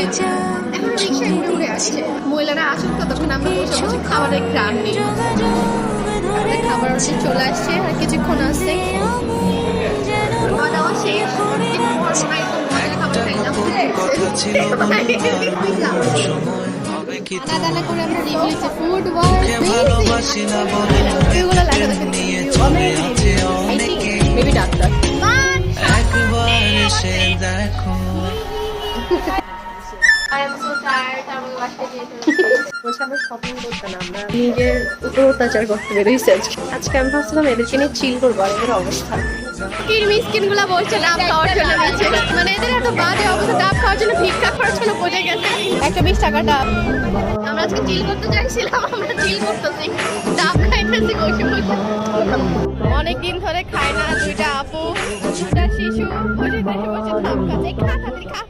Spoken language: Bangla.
এখন রিক্সায় উড়ে উড়ে আসছে। মহিলারা আসুন ততক্ষণ আমরা বসে বসে খাবারের ঘ্রাণ নিই। আমাদের খাবার হচ্ছে চলে আসছে আর কিছুক্ষণ আসছে। খাওয়া দাওয়া শেষ। দানা করে আমরা রিভিউ দিচ্ছি ফুড এগুলো মেবি ডাক্তার নিজের উপর অত্যাচার করতে বেরোইছে আজকে। আমি ভাবছিলাম এদেরকে নিয়ে চিল করবো, আর এদের অবস্থা মিসকিন গুলা বলছে ডাব খাওয়ার জন্য নিচ্ছে। মানে এদের এত বাজে অবস্থা, ডাব খাওয়ার জন্য ভিক্ষা করার জন্য বসে গেছে। একটা 20 টাকা ডাব। আমরা আজকে চিল করতে চাইছিলাম, আমরা চিল করতেছি, ডাব খাইতেছি বসে বসে। অনেকদিন ধরে খায় না দুইটা আপু, দুটা শিশু বসে বসে বসে ডাব খাচ্ছে। খা